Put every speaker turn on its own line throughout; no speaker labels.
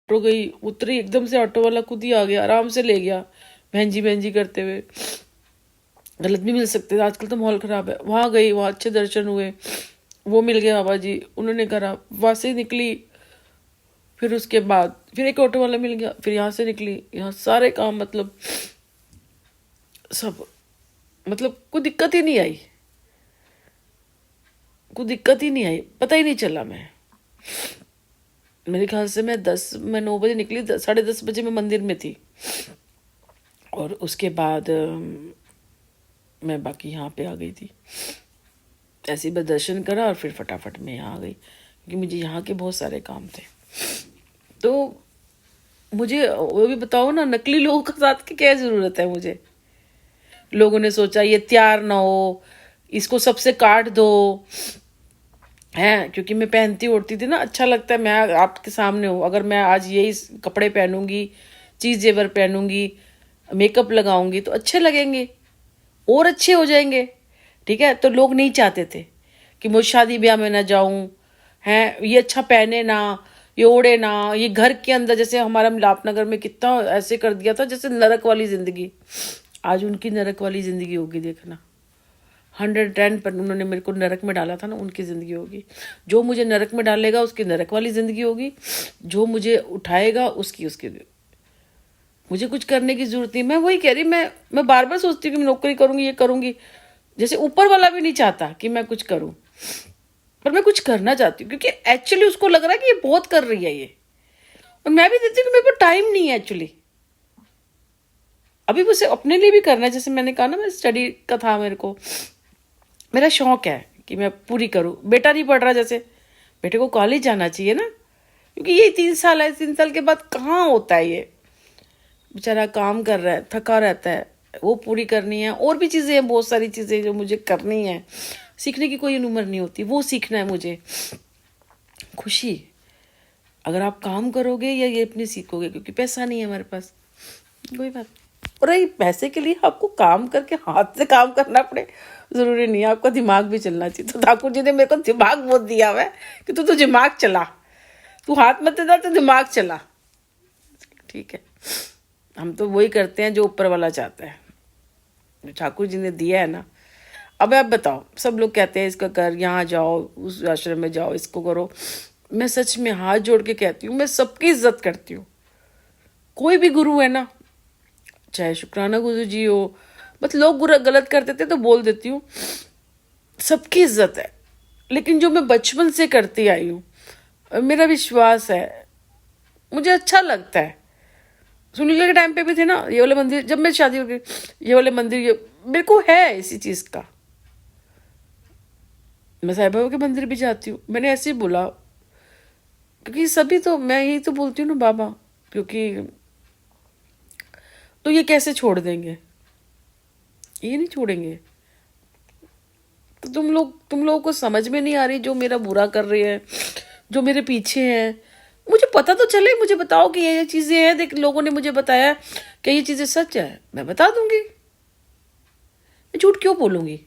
Auto गई, उतरी, एकदम से ऑटो वाला खुद ही आ गया, आराम से ले गया, बहन जी करते हुए। गलत भी मिल सकते थे, आजकल तो माहौल खराब है। वहां गई, वहां अच्छे दर्शन हुए, वो मिल गया बाबा जी, उन्होंने करा, वहां से निकली। फिर उसके बाद फिर एक ऑटो वाला मिल गया, फिर यहाँ से निकली, यहाँ सारे काम मतलब सब, मतलब कोई दिक्कत ही नहीं आई, कोई दिक्कत ही नहीं आई, पता ही नहीं चला। मेरे ख्याल से मैं 9 बजे निकली, 10:30 बजे मैं मंदिर में थी। और उसके बाद मैं बाकी यहाँ पे आ गई थी, ऐसे ही बस दर्शन करा और फिर फटाफट मैं यहाँ आ गई, क्योंकि मुझे यहाँ के बहुत सारे काम थे। तो मुझे वो भी बताओ ना, नकली लोगों के साथ की क्या ज़रूरत है मुझे। लोगों ने सोचा ये तैयार ना हो, इसको सबसे काट दो, है क्योंकि मैं पहनती ओढ़ती थी ना, अच्छा लगता है, मैं आपके सामने हूँ, अगर मैं आज यही कपड़े पहनूंगी, चीज़ जेवर पहनूंगी, मेकअप लगाऊंगी तो अच्छे लगेंगे और अच्छे हो जाएंगे, ठीक है। तो लोग नहीं चाहते थे कि मुझे शादी ब्याह में ना जाऊं, हैं ये अच्छा पहने ना, ये ओढ़े ना, ये घर के अंदर, जैसे हमारा मिलापनगर में कितना ऐसे कर दिया था जैसे नरक वाली जिंदगी। आज उनकी नरक वाली जिंदगी होगी, देखना 110 पर उन्होंने मेरे को नरक में डाला था ना, उनकी ज़िंदगी होगी। जो मुझे नरक में डालेगा उसकी नरक वाली ज़िंदगी होगी, जो मुझे उठाएगा उसकी उसकी। मुझे कुछ करने की ज़रूरत नहीं। मैं वही कह रही, मैं बार बार सोचती हूँ कि मैं नौकरी करूँगी, ये करूँगी, जैसे ऊपर वाला भी नहीं चाहता कि मैं कुछ करूँ, पर मैं कुछ करना चाहती हूँ, क्योंकि एक्चुअली उसको लग रहा है कि ये बहुत कर रही है ये, और मैं भी देती हूँ कि मेरे पास टाइम नहीं है एक्चुअली। अभी मुझे अपने लिए भी करना है, जैसे मैंने कहा ना, मैं स्टडी का था, मेरे को मेरा शौक है कि मैं पूरी करूं। बेटा नहीं पढ़ रहा, जैसे बेटे को कॉलेज जाना चाहिए ना, क्योंकि ये 3 साल है, 3 साल के बाद कहाँ होता है, ये बेचारा काम कर रहा है, थका रहता है, वो पूरी करनी है। और भी चीज़ें हैं, बहुत सारी चीज़ें जो मुझे करनी है। सीखने की कोई उम्र नहीं होती, वो सीखना है मुझे। खुशी, अगर आप काम करोगे या ये अपनी सीखोगे, क्योंकि पैसा नहीं है हमारे पास, कोई बात। और ये पैसे के लिए आपको काम करके हाथ से काम करना पड़े, जरूरी नहीं है, आपका दिमाग भी चलना चाहिए। तो ठाकुर जी ने मेरे को दिमाग बहुत दिया हुआ है कि तू तो दिमाग चला, तू हाथ मत दे, तो दिमाग चला, ठीक है। हम तो वही करते हैं जो ऊपर वाला चाहता है, जो ठाकुर जी ने दिया है ना। अब आप बताओ, सब लोग कहते हैं इसका कर, यहाँ जाओ, उस आश्रम में जाओ, इसको करो। मैं सच में हाथ जोड़ के कहती हूँ, मैं सबकी इज्जत करती हूँ। कोई भी गुरु है ना, चाहे शुक्राना गुरु जी हो, बस लोग गलत करते थे तो बोल देती हूँ, सबकी इज्जत है। लेकिन जो मैं बचपन से करती आई हूँ, मेरा विश्वास है, मुझे अच्छा लगता है। सुनील के टाइम पे भी थे ना ये वाले मंदिर, जब मैं शादी हो गई, ये वाले मंदिर, ये मेरे को है इसी चीज का। मैं साईं बाबा के मंदिर भी जाती हूँ, मैंने ऐसे ही बोला, क्योंकि सभी तो, मैं यही तो बोलती हूँ ना बाबा, क्योंकि तो ये कैसे छोड़ देंगे, ये नहीं छोड़ेंगे। तो तुम लोगों को समझ में नहीं आ रही, जो मेरा बुरा कर रहे हैं, जो मेरे पीछे हैं, मुझे पता तो चले, मुझे बताओ कि ये चीजें हैं, देख लोगों ने मुझे बताया कि ये चीजें सच है, मैं बता दूंगी, मैं झूठ क्यों बोलूंगी।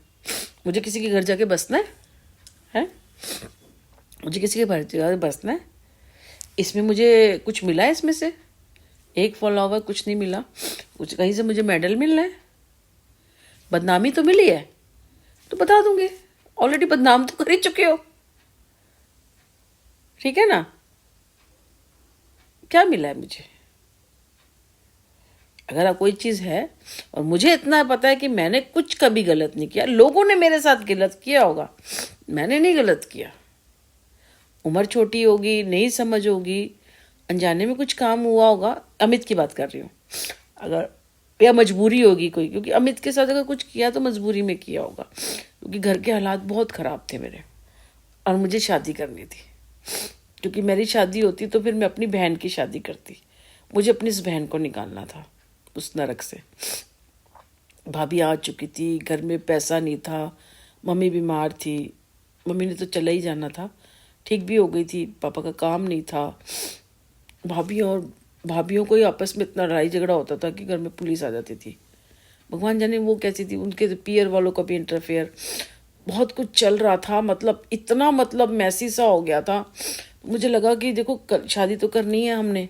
मुझे किसी के घर जाके बसना है? मुझे किसी के घर जाके बसना है? इसमें मुझे कुछ मिला है, इसमें से एक फॉलोवर कुछ नहीं मिला, कुछ कहीं से मुझे मेडल मिलना है, बदनामी तो मिली है, तो बता दूंगी, ऑलरेडी बदनाम तो कर ही चुके हो, ठीक है ना। क्या मिला है मुझे? अगर कोई चीज है, और मुझे इतना पता है कि मैंने कुछ कभी गलत नहीं किया, लोगों ने मेरे साथ गलत किया होगा, मैंने नहीं गलत किया। उम्र छोटी होगी, नहीं समझ होगी, अनजाने में कुछ काम हुआ होगा, अमित की बात कर रही हूँ, अगर या मजबूरी होगी कोई, क्योंकि अमित के साथ अगर कुछ किया तो मजबूरी में किया होगा, क्योंकि घर के हालात बहुत ख़राब थे मेरे, और मुझे शादी करनी थी। क्योंकि मेरी शादी होती तो फिर मैं अपनी बहन की शादी करती, मुझे अपनी इस बहन को निकालना था उस नरक से। भाभी आ चुकी थी, घर में पैसा नहीं था, मम्मी बीमार थी, मम्मी ने तो चला ही जाना था, ठीक भी हो गई थी, पापा का काम नहीं था, भाभियों को ही आपस में इतना लड़ाई झगड़ा होता था कि घर में पुलिस आ जाती थी। भगवान जाने वो कैसी थी, उनके पियर वालों का भी इंटरफेयर, बहुत कुछ चल रहा था, मतलब इतना, मतलब मैसी सा हो गया था। मुझे लगा कि देखो शादी तो करनी है हमने,